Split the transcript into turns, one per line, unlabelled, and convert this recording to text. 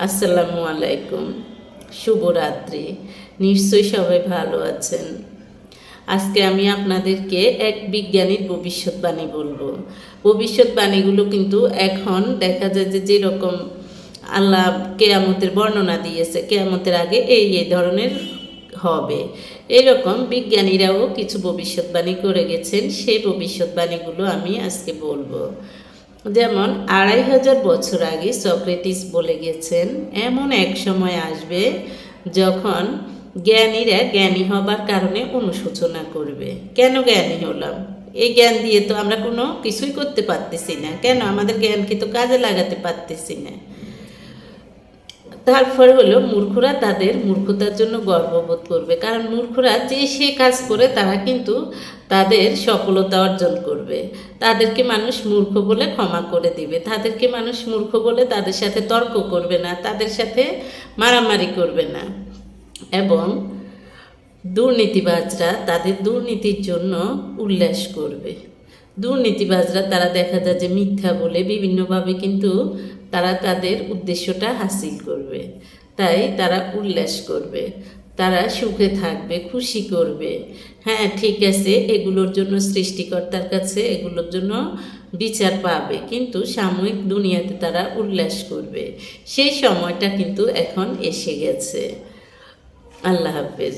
আসসালামু আলাইকুম, শুভরাত্রি। নিশ্চয়ই সবাই ভালো আছেন। আজকে আমি আপনাদেরকে এক বিজ্ঞানীর ভবিষ্যৎবাণী বলবো। ভবিষ্যৎবাণীগুলো কিন্তু এখন দেখা যায় যে যেরকম আল্লাহ কেয়ামতের বর্ণনা দিয়েছে, কেয়ামতের আগে এই ধরনের হবে, এরকম বিজ্ঞানীরাও কিছু ভবিষ্যৎবাণী করে গেছেন। সেই ভবিষ্যৎবাণীগুলো আমি আজকে বলবো। যেমন 2500 বছর আগে সক্রেটিস বলে গেছেন, এমন এক সময় আসবে যখন জ্ঞানীরা জ্ঞানী হবার কারণে অনুশোচনা করবে। কেন জ্ঞানী হলাম? এই জ্ঞান দিয়ে তো আমরা কোনো কিছুই করতে পারতেছি না, কেন আমাদের জ্ঞানকে তো কাজে লাগাতে পারতেছি না। তারপর হলো মূর্খরা তাদের মূর্খতার জন্য গর্ববোধ করবে, কারণ মূর্খরা যে সে কাজ করে তারা কিন্তু তাদের সফলতা অর্জন করবে। তাদেরকে মানুষ মূর্খ বলে ক্ষমা করে দিবে, তাদেরকে মানুষ মূর্খ বলে তাদের সাথে তর্ক করবে না, তাদের সাথে মারামারি করবে না। এবং দুর্নীতিবাজরা তাদের দুর্নীতির জন্য উল্লাস করবে। দুর্নীতিবাজরা তারা দেখা যায় যে মিথ্যা বলে বিভিন্নভাবে কিন্তু তারা তাদের উদ্দেশ্যটা হাসিল করবে, তাই তারা উল্লাস করবে, তারা সুখে থাকবে, খুশি করবে। হ্যাঁ, ঠিক আছে, এগুলোর জন্য সৃষ্টিকর্তার কাছে এগুলোর জন্য বিচার পাবে, কিন্তু সাময়িক দুনিয়াতে তারা উল্লাস করবে। সেই সময়টা কিন্তু এখন এসে গেছে। আল্লাহ হাফেজ।